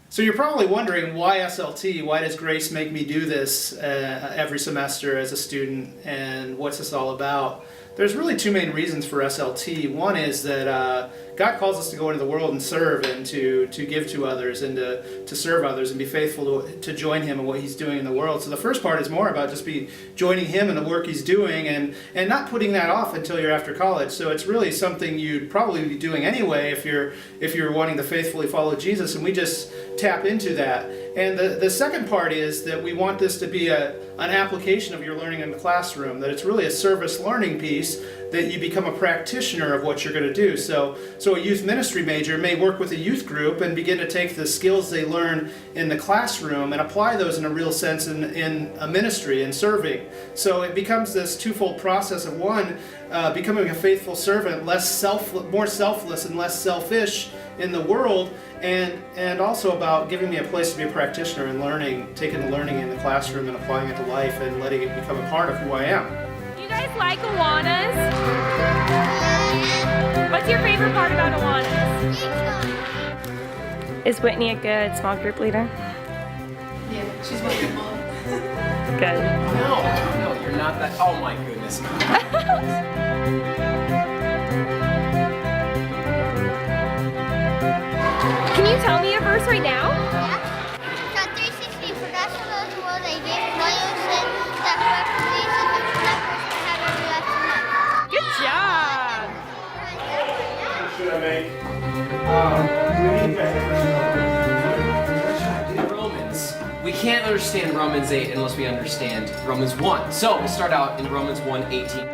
So you're probably wondering, why SLT? Why does Grace make me do this every semester as a student, and what's this all about? There's really two main reasons for SLT. One is that God calls us to go into the world and serve, and to give to others, and to serve others, and be faithful to join Him in what He's doing in the world. So the first part is more about just joining Him in the work He's doing, and not putting that off until you're after college. So it's really something you'd probably be doing anyway if you're wanting to faithfully follow Jesus, and we just tap into that. And the second part is that we want this to be an application of your learning in the classroom, that it's really a service learning piece, that you become a practitioner of what you're going to do. So a youth ministry major may work with a youth group and begin to take the skills they learn in the classroom and apply those in a real sense in a ministry and serving. So it becomes this twofold process of one, becoming a faithful servant, more selfless and less selfish in the world, and also about giving me a place to be a practitioner and learning, taking the learning in the classroom and applying it to life and letting it become a part of who I am. Do you guys like Awanas? What's your favorite part about Awanas? Is Whitney a good small group leader? Yeah, she's wonderful. Good. No, you're not that. Oh my goodness. Can you tell me a verse right now? Yeah. John 3:16, for God so loved the world that He gave His only Son, that whoever believes in Him should not perish but have everlasting life. Good job. Should I make? Romans. We can't understand Romans 8 unless we understand Romans 1. So we'll start out in Romans 1:18.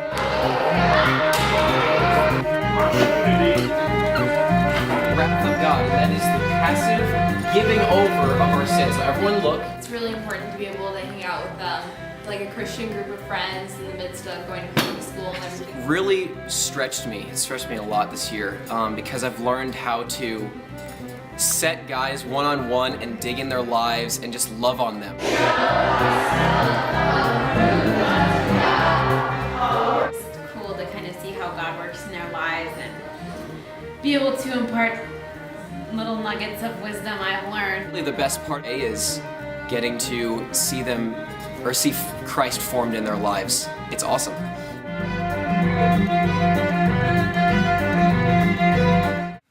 Wrath of God, and that is the passive giving over of our sins. So everyone look. It's really important to be able to hang out with like a Christian group of friends in the midst of going to Christian school and everything. Really stretched me. It stretched me a lot this year because I've learned how to set guys one-on-one and dig in their lives and just love on them. It's cool to kind of see how God works in their lives and be able to impart little nuggets of wisdom I've learned. Really, the best part is getting to see them, or see Christ formed in their lives. It's awesome.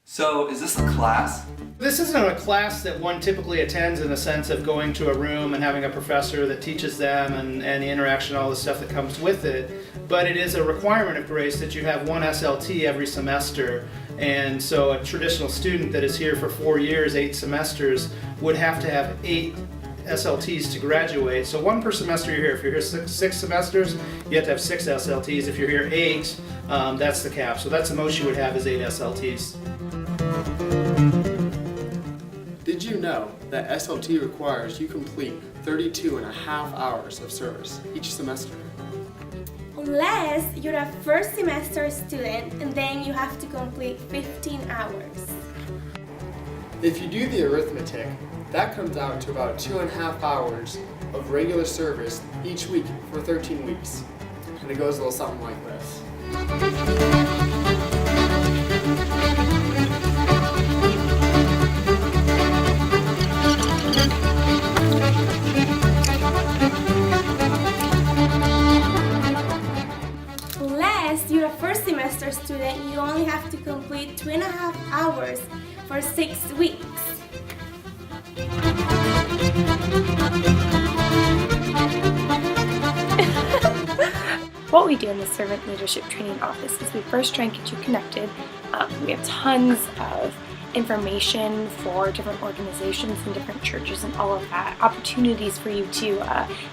So, is this a class? This isn't a class that one typically attends in the sense of going to a room and having a professor that teaches them and the interaction, all the stuff that comes with it. But it is a requirement of Grace that you have one SLT every semester. And so a traditional student that is here for 4 years, 8 semesters, would have to have 8 SLTs to graduate. So one per semester you're here. If you're here six semesters, you have to have 6 SLTs. If you're here 8, that's the cap. So that's the most you would have is 8 SLTs. Did you know that SLT requires you complete 32.5 hours of service each semester? Unless you're a first semester student and then you have to complete 15 hours. If you do the arithmetic, that comes out to about 2.5 hours of regular service each week for 13 weeks. And it goes a little something like this. Unless you're a first semester student, you only have to complete 2.5 hours for 6 weeks. What we do in the Servant Leadership Training Office is we first try and get you connected. We have tons of information for different organizations and different churches and all of that, opportunities for you to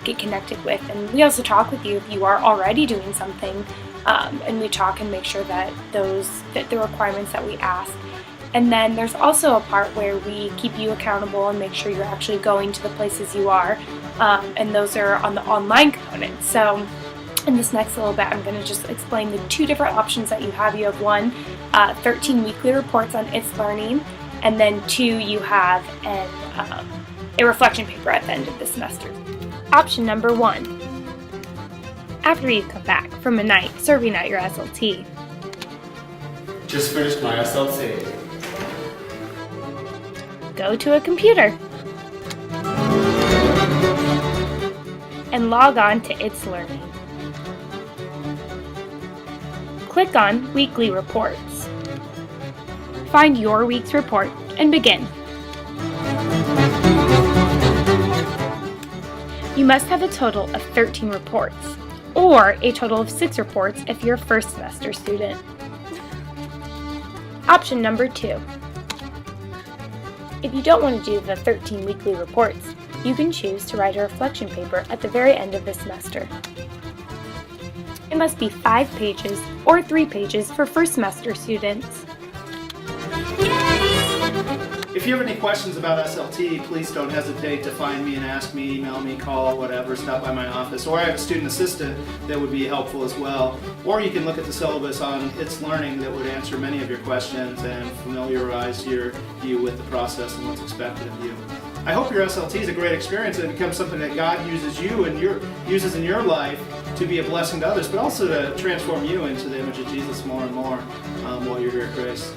get connected with. And we also talk with you if you are already doing something, and we talk and make sure that those fit the requirements that we ask. And then there's also a part where we keep you accountable and make sure you're actually going to the places you are, and those are on the online component. So in this next little bit, I'm going to just explain the 2 different options that you have. You have 1, 13 weekly reports on its learning, and then 2, you have a reflection paper at the end of the semester. Option number 1. After you come back from a night serving at your SLT. Just finished my SLT. go to a computer and log on to It's Learning. Click on Weekly Reports. Find your week's report and begin. You must have a total of 13 reports, or a total of 6 reports if you're a first semester student. Option number 2. If you don't want to do the 13 weekly reports, you can choose to write a reflection paper at the very end of the semester. It must be 5 pages or 3 pages for first semester students. If you have any questions about SLT, please don't hesitate to find me and ask me, email me, call, whatever, stop by my office. Or I have a student assistant that would be helpful as well. Or you can look at the syllabus on It's Learning that would answer many of your questions and familiarize you with the process and what's expected of you. I hope your SLT is a great experience and it becomes something that God uses uses in your life to be a blessing to others, but also to transform you into the image of Jesus more and more while you're here at Grace.